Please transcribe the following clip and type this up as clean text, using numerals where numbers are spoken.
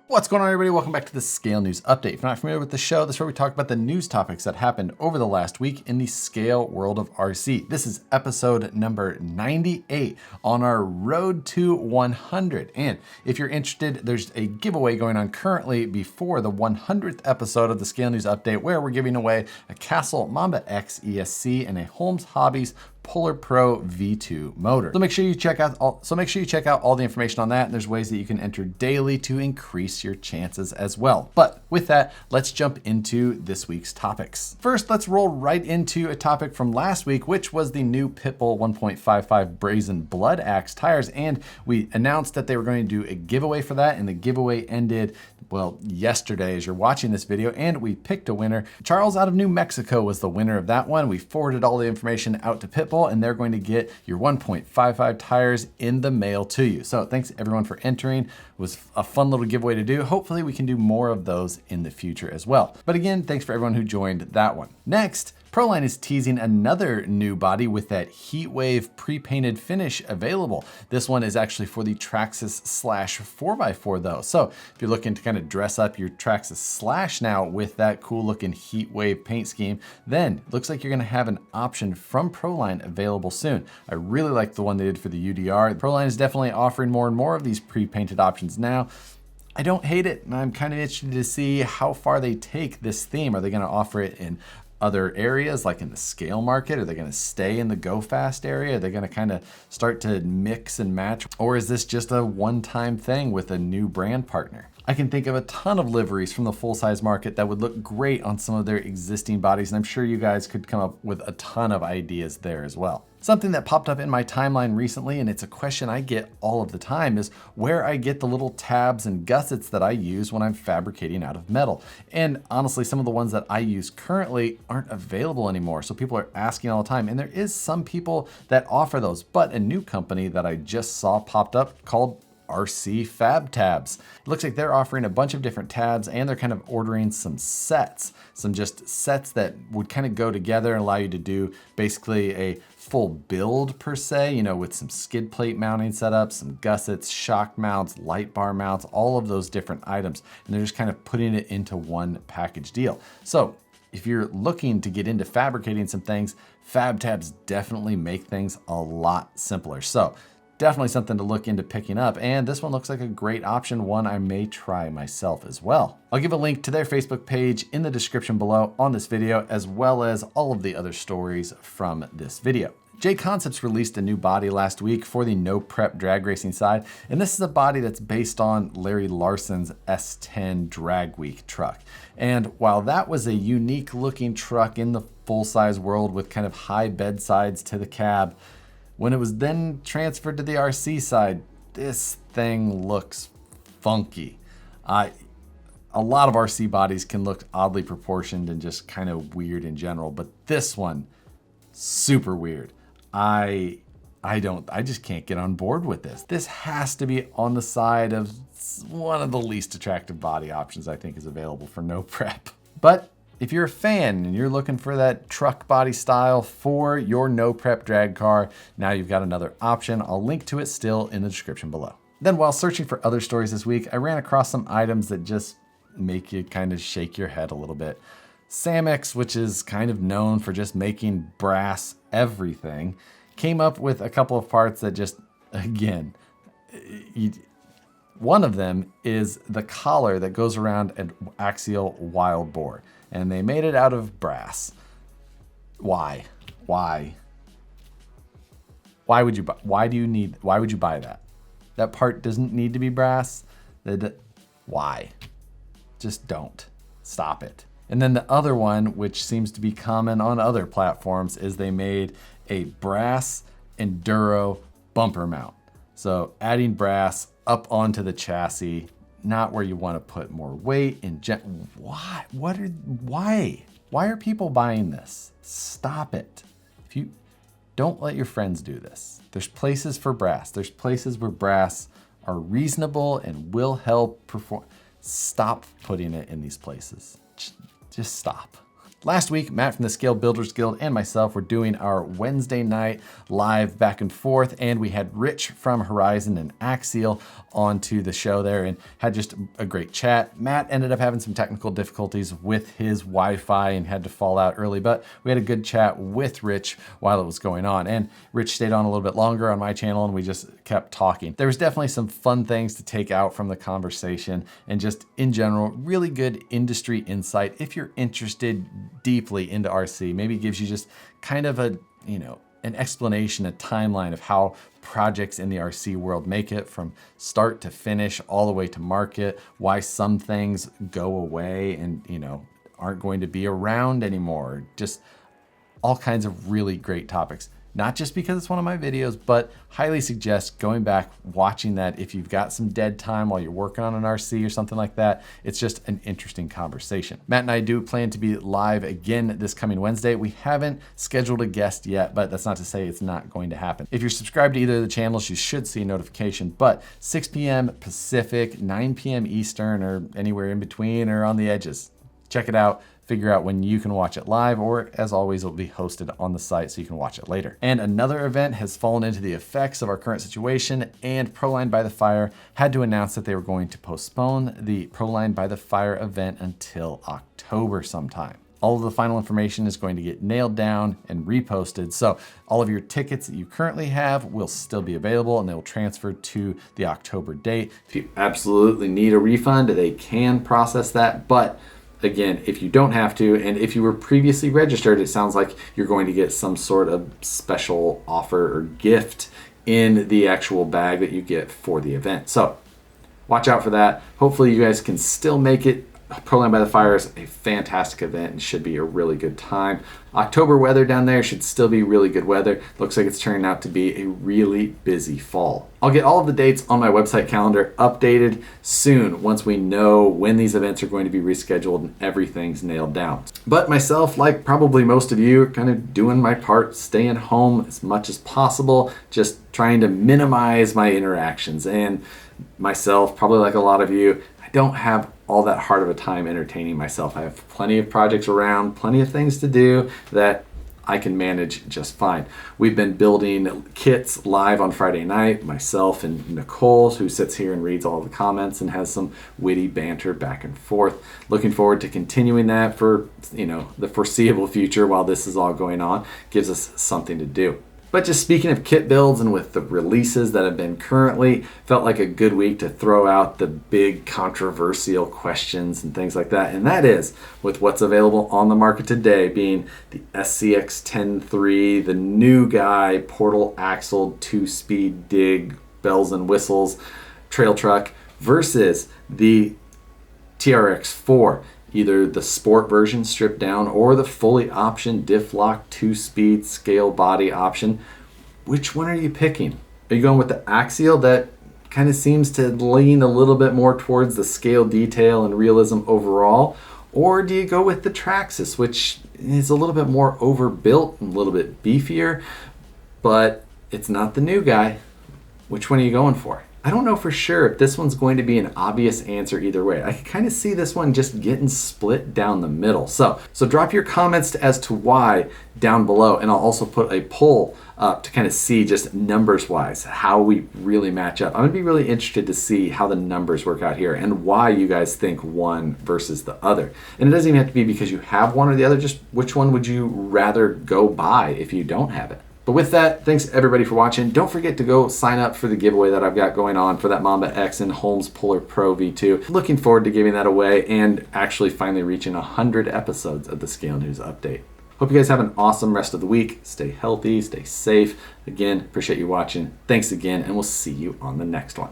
What's going on, everybody? Welcome back to the Scale News Update. If you're not familiar with the show, this is where we talk about the news topics that happened over the last week in the scale world of RC. This is episode number 98 on our road to 100. And if you're interested, there's a giveaway going on currently before the 100th episode of the Scale News Update, where we're giving away a Castle Mamba X ESC and a Holmes Hobbies Polar Pro V2 motor. So make sure you check out all the information on that, and there's ways that you can enter daily to increase your chances as well. But with that, let's jump into this week's topics. First, let's roll right into a topic from last week, which was the new Pitbull 1.55 Brazen Bloodaxle tires, and we announced that they were going to do a giveaway for that, and the giveaway ended, well, yesterday as you're watching this video, and we picked a winner. Charles out of New Mexico was the winner of that one. We forwarded all the information out to Pitbull, and they're going to get your 1.55 tires in the mail to you. So thanks everyone for entering. It was a fun little giveaway to do. Hopefully we can do more of those in the future as well. But again, thanks for everyone who joined that one. Next, Proline is teasing another new body with that Heatwave pre-painted finish available. This one is actually for the Traxxas Slash 4x4 though. So if you're looking to kind of dress up your Traxxas Slash now with that cool looking Heatwave paint scheme, then it looks like you're gonna have an option from Proline available soon. I really like the one they did for the UDR. Proline is definitely offering more and more of these pre-painted options now. I don't hate it, and I'm kind of interested to see how far they take this theme. Are they gonna offer it in other areas like in the scale market? Are they going to stay in the go fast area? Are they going to kind of start to mix and match? Or is this just a one-time thing with a new brand partner? I can think of a ton of liveries from the full-size market that would look great on some of their existing bodies, and I'm sure you guys could come up with a ton of ideas there as well. Something that popped up in my timeline recently, and it's a question I get all of the time, is where I get the little tabs and gussets that I use when I'm fabricating out of metal. And honestly, some of the ones that I use currently aren't available anymore. So people are asking all the time, and there is some people that offer those, but a new company that I just saw popped up called RC Fab Tabs. It looks like they're offering a bunch of different tabs, and they're kind of ordering some sets, some just sets that would kind of go together and allow you to do basically a full build per se, you know, with some skid plate mounting setups, some gussets, shock mounts, light bar mounts, all of those different items. And they're just kind of putting it into one package deal. So if you're looking to get into fabricating some things, Fab Tabs definitely make things a lot simpler. So definitely something to look into picking up, and this one looks like a great option, one I may try myself as well. I'll give a link to their Facebook page in the description below on this video, as well as all of the other stories from this video. Jconcepts released a new body last week for the no prep drag racing side, and this is a body that's based on Larry Larson's S10 Drag Week truck. And while that was a unique looking truck in the full-size world with kind of high bedsides to the cab, when it was then transferred to the RC side, this thing looks funky. A lot of RC bodies can look oddly proportioned and just kind of weird in general, but this one, super weird. I just can't get on board with this. This has to be on the side of one of the least attractive body options I think is available for no prep. But if you're a fan and you're looking for that truck body style for your no prep drag car, now you've got another option. I'll link to it still in the description below. Then while searching for other stories this week, I ran across some items that just make you kind of shake your head a little bit. Samix, which is kind of known for just making brass everything, came up with a couple of parts that just, again, one of them is the collar that goes around an axial wild boar. And they made it out of brass. Why? Why would you buy that? That part doesn't need to be brass. Why? Just don't. Stop it. And then the other one, which seems to be common on other platforms, is they made a brass enduro bumper mount. So adding brass up onto the chassis, not where you want to put more weight in. Why? Why are people buying this? Stop it. If you don't let your friends do this. There's places for brass. There's places where brass are reasonable and will help perform. Stop putting it in these places. Just stop. Last week, Matt from the Scale Builders Guild and myself were doing our Wednesday night live back and forth, and we had Rich from Horizon and Axial onto the show there and had just a great chat. Matt ended up having some technical difficulties with his Wi-Fi and had to fall out early, but we had a good chat with Rich while it was going on. And Rich stayed on a little bit longer on my channel and we just kept talking. There was definitely some fun things to take out from the conversation and just in general, really good industry insight if you're interested deeply into RC. Maybe it gives you just kind of a, an explanation, a timeline of how projects in the RC world make it from start to finish, all the way to market, why some things go away and, aren't going to be around anymore. Just all kinds of really great topics. Not just because it's one of my videos, but highly suggest going back, watching that if you've got some dead time while you're working on an RC or something like that. It's just an interesting conversation. Matt and I do plan to be live again this coming Wednesday. We haven't scheduled a guest yet, but that's not to say it's not going to happen. If you're subscribed to either of the channels, you should see a notification, but 6 p.m. Pacific, 9 p.m. Eastern, or anywhere in between or on the edges. Check it out. Figure out when you can watch it live, or as always, it'll be hosted on the site so you can watch it later. And another event has fallen into the effects of our current situation, and Proline by the Fire had to announce that they were going to postpone the Proline by the Fire event until October sometime. All of the final information is going to get nailed down and reposted. So all of your tickets that you currently have will still be available and they will transfer to the October date. If you absolutely need a refund, they can process that, but again, if you don't have to, and if you were previously registered, it sounds like you're going to get some sort of special offer or gift in the actual bag that you get for the event. So watch out for that. Hopefully you guys can still make it. Proline by the Fire is a fantastic event and should be a really good time. October weather down there should still be really good weather. Looks like it's turning out to be a really busy fall. I'll get all of the dates on my website calendar updated soon once we know when these events are going to be rescheduled and everything's nailed down. But myself, like probably most of you, kind of doing my part, staying home as much as possible, just trying to minimize my interactions. And myself, probably like a lot of you, I don't have all that hard of a time entertaining myself. I have plenty of projects around, plenty of things to do that I can manage just fine. We've been building kits live on Friday night, myself and Nicole, who sits here and reads all the comments and has some witty banter back and forth. Looking forward to continuing that for, the foreseeable future while this is all going on. Gives us something to do. But just speaking of kit builds and with the releases that have been currently, felt like a good week to throw out the big controversial questions and things like that. And that is with what's available on the market today being the SCX 10.3, the new guy, portal axle, 2-speed dig, bells and whistles, trail truck versus the TRX 4. Either the sport version stripped down or the fully optioned diff lock 2-speed scale body option. Which one are you picking? Are you going with the Axial that kind of seems to lean a little bit more towards the scale detail and realism overall? Or do you go with the Traxxas, which is a little bit more overbuilt, a little bit beefier, but it's not the new guy? Which one are you going for? I don't know for sure if this one's going to be an obvious answer either way. I can kind of see this one just getting split down the middle. So drop your comments as to why down below, and I'll also put a poll up to kind of see just numbers wise how we really match up. I'm gonna be really interested to see how the numbers work out here and why you guys think one versus the other. And it doesn't even have to be because you have one or the other, just which one would you rather go buy if you don't have it. But with that, thanks everybody for watching. Don't forget to go sign up for the giveaway that I've got going on for that Mamba X and Holmes Polar Pro V2. Looking forward to giving that away and actually finally reaching 100 episodes of the Scale News Update. Hope you guys have an awesome rest of the week. Stay healthy, stay safe. Again, appreciate you watching. Thanks again, and we'll see you on the next one.